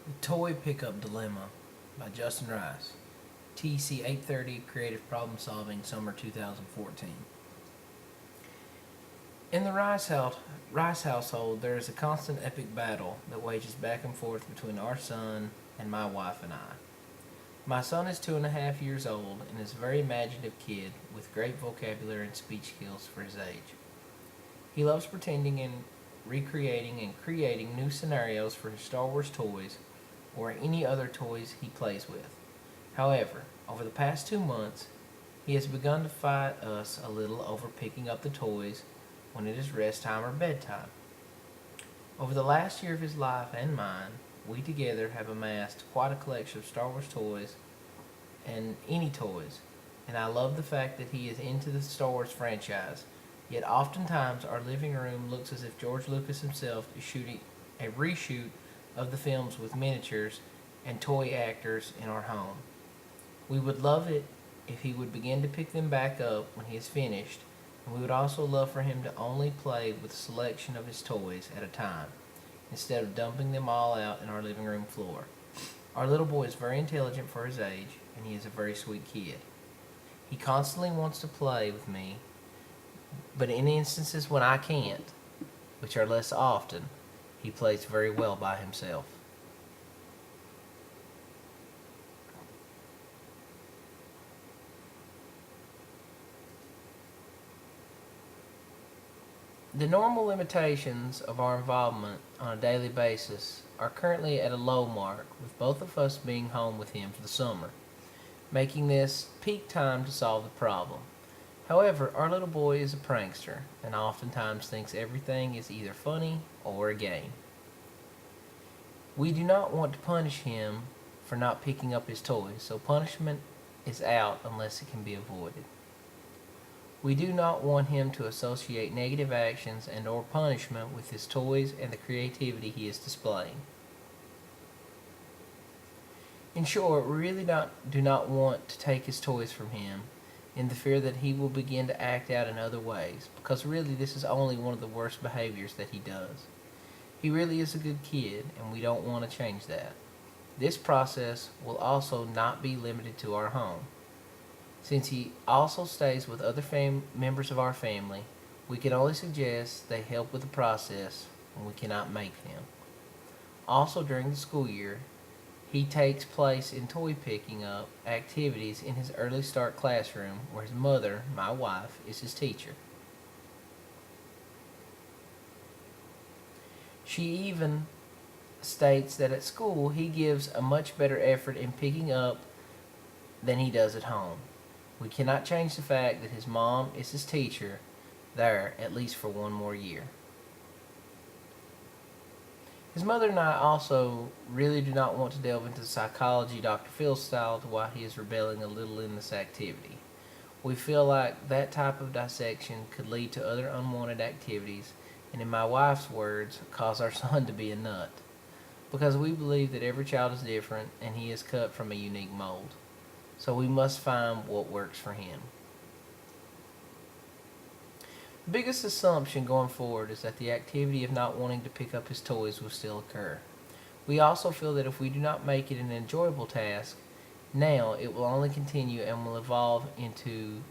The Toy Pickup Dilemma by JustinRice. TEC830 Creative Problem Solving Summer 2014. In the Rice household, there is a constant epic battle that wages back and forth between our son and my wife and I. My son is 2.5 years old and is a very imaginative kid with great vocabulary and speech skills for his age. He loves pretending and recreating and creating new scenarios for his Star Wars toys or any other toys he plays with. However, over the past 2 months, he has begun to fight us a little over picking up the toys when it is rest time or bedtime. Over the last year of his life and mine, we together have amassed quite a collection of Star Wars toys and any toys, and I love the fact that he is into the Star Wars franchise, yet oftentimes our living room looks as if George Lucas himself is shooting a reshoot of the films with miniatures and toy actors in our home. We would love it if he would begin to pick them back up when he is finished, and we would also love for him to only play with a selection of his toys at a time, instead of dumping them all out in our living room floor. Our little boy is very intelligent for his age, and he is a very sweet kid. He constantly wants to play with me, but in instances when I can't, which are less often, he plays very well by himself. The normal limitations of our involvement on a daily basis are currently at a low mark, with both of us being home with him for the summer, making this peak time to solve the problem. However, our little boy is a prankster and oftentimes thinks everything is either funny or a game. We do not want to punish him for not picking up his toys, so punishment is out unless it can be avoided. We do not want him to associate negative actions and or punishment with his toys and the creativity he is displaying. In short, we really do not want to take his toys from him in the fear that he will begin to act out in other ways, because really this is only one of the worst behaviors that he does. He really is a good kid, and we don't want to change that. This process will also not be limited to our home. Since he also stays with other members of our family, we can only suggest they help with the process, and we cannot make them. Also, during the school year, he takes place in toy picking up activities in his early start classroom where his mother, my wife, is his teacher. She even states that at school he gives a much better effort in picking up than he does at home. We cannot change the fact that his mom is his teacher there at least for one more year. His mother and I also really do not want to delve into the psychology Dr. Phil style to why he is rebelling a little in this activity. We feel like that type of dissection could lead to other unwanted activities and, in my wife's words, cause our son to be a nut. Because we believe that every child is different and he is cut from a unique mold. So we must find what works for him. The biggest assumption going forward is that the activity of not wanting to pick up his toys will still occur. We also feel that if we do not make it an enjoyable task, now it will only continue and will evolve into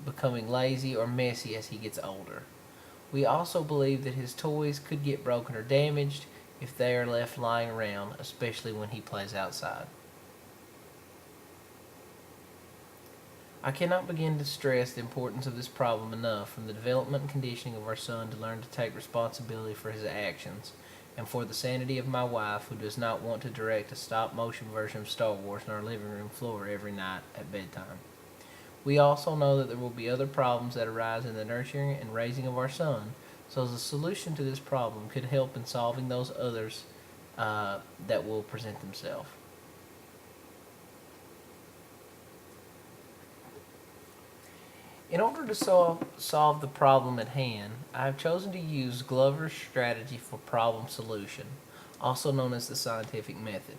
becoming lazy or messy as he gets older. We also believe that his toys could get broken or damaged if they are left lying around, especially when he plays outside. I cannot begin to stress the importance of this problem enough, from the development and conditioning of our son to learn to take responsibility for his actions, and for the sanity of my wife, who does not want to direct a stop-motion version of Star Wars on our living room floor every night at bedtime. We also know that there will be other problems that arise in the nurturing and raising of our son, so the solution to this problem could help in solving those others that will present themselves. In order to solve the problem at hand, I have chosen to use Glover's strategy for problem solution, also known as the scientific method.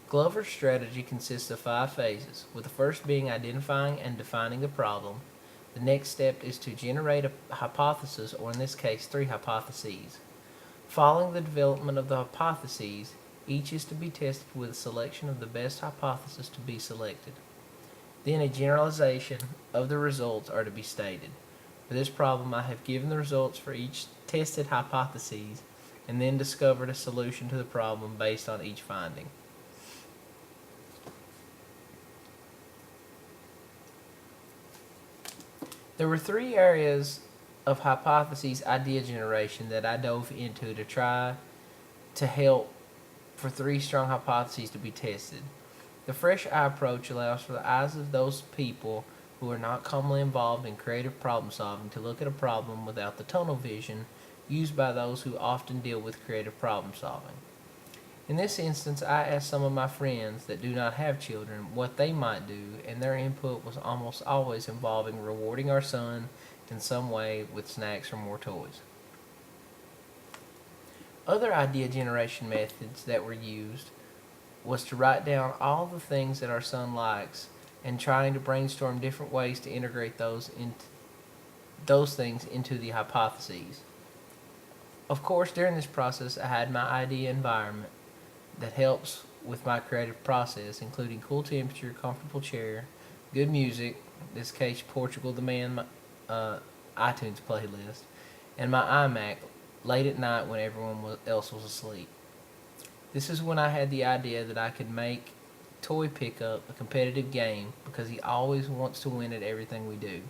Glover's strategy consists of 5 phases, with the first being identifying and defining the problem. The next step is to generate a hypothesis, or in this case 3 hypotheses. Following the development of the hypotheses Each is to be tested with a selection of the best hypothesis to be selected. Then a generalization of the results are to be stated. For this problem, I have given the results for each tested hypothesis and then discovered a solution to the problem based on each finding. There were 3 areas of hypotheses idea generation that I dove into to try to help for 3 strong hypotheses to be tested. The fresh eye approach allows for the eyes of those people who are not commonly involved in creative problem solving to look at a problem without the tunnel vision used by those who often deal with creative problem solving. In this instance, I asked some of my friends that do not have children what they might do, and their input was almost always involving rewarding our son in some way with snacks or more toys. Other idea generation methods that were used was to write down all the things that our son likes and trying to brainstorm different ways to integrate those things into the hypotheses. Of course, during this process, I had my idea environment that helps with my creative process, including cool temperature, comfortable chair, good music, in this case Portugal the Man iTunes playlist, and my iMac late at night when everyone else was asleep. This is when I had the idea that I could make toy pickup a competitive game because he always wants to win at everything we do.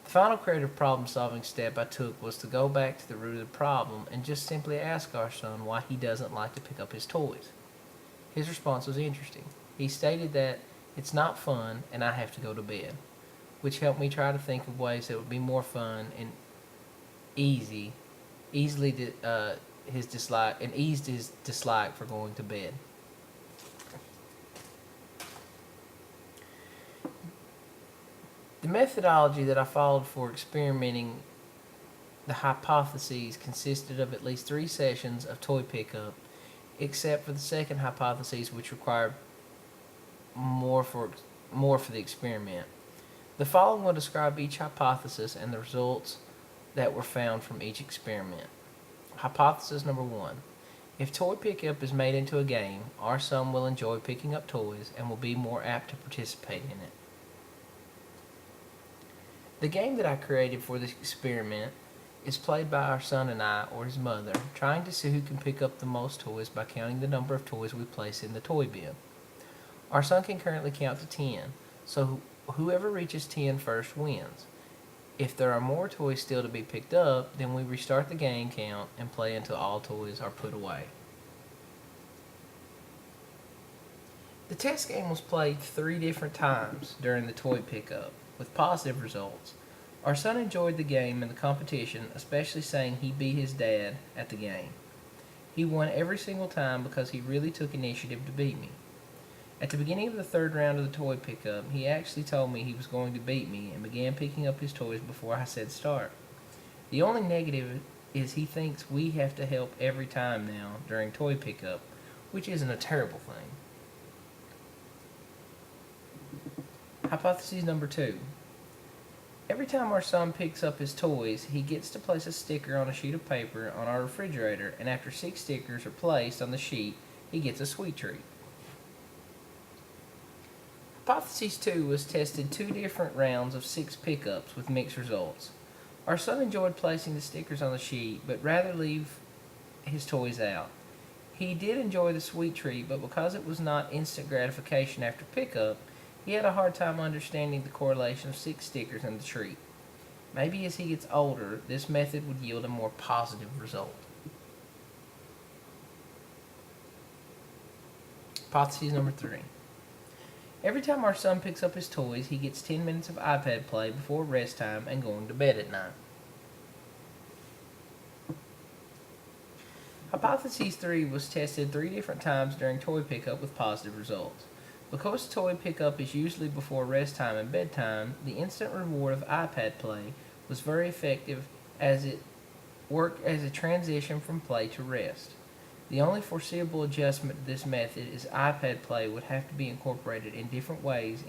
The final creative problem solving step I took was to go back to the root of the problem and just simply ask our son why he doesn't like to pick up his toys. His response was interesting. He stated that it's not fun and I have to go to bed, which helped me try to think of ways that would be more fun and eased his dislike for going to bed. The methodology that I followed for experimenting the hypotheses consisted of at least 3 sessions of toy pickup, except for the second hypothesis, which required more for the experiment. The following will describe each hypothesis and the results that were found from each experiment. Hypothesis number 1. If toy pickup is made into a game, our son will enjoy picking up toys and will be more apt to participate in it. The game that I created for this experiment is played by our son and I, or his mother, trying to see who can pick up the most toys by counting the number of toys we place in the toy bin. Our son can currently count to 10, so whoever reaches 10 first wins. If there are more toys still to be picked up, then we restart the game count and play until all toys are put away. The test game was played 3 different times during the toy pickup, with positive results. Our son enjoyed the game and the competition, especially saying he beat his dad at the game. He won every single time because he really took initiative to beat me. At the beginning of the 3rd round of the toy pickup, he actually told me he was going to beat me and began picking up his toys before I said start. The only negative is he thinks we have to help every time now during toy pickup, which isn't a terrible thing. Hypothesis number 2. Every time our son picks up his toys, he gets to place a sticker on a sheet of paper on our refrigerator, and after 6 stickers are placed on the sheet, he gets a sweet treat. Hypothesis 2 was tested 2 different rounds of 6 pickups with mixed results. Our son enjoyed placing the stickers on the sheet, but rather leave his toys out. He did enjoy the sweet treat, but because it was not instant gratification after pickup, he had a hard time understanding the correlation of 6 stickers and the treat. Maybe as he gets older, this method would yield a more positive result. Hypothesis number 3. Every time our son picks up his toys, he gets 10 minutes of iPad play before rest time and going to bed at night. Hypothesis 3 was tested 3 different times during toy pickup with positive results. Because toy pickup is usually before rest time and bedtime, the instant reward of iPad play was very effective as it worked as a transition from play to rest. The only foreseeable adjustment to this method is iPad play would have to be incorporated in different ways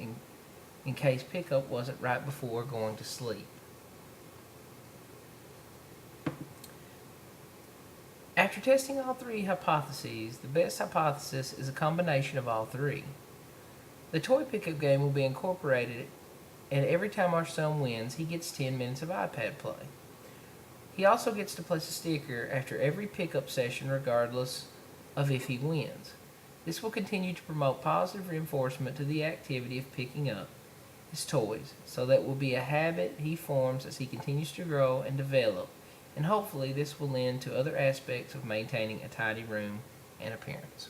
in case pickup wasn't right before going to sleep. After testing all three hypotheses, the best hypothesis is a combination of all three. The toy pickup game will be incorporated, and every time our son wins, he gets 10 minutes of iPad play. He also gets to place a sticker after every pickup session regardless of if he wins. This will continue to promote positive reinforcement to the activity of picking up his toys, so that will be a habit he forms as he continues to grow and develop, and hopefully this will lend to other aspects of maintaining a tidy room and appearance.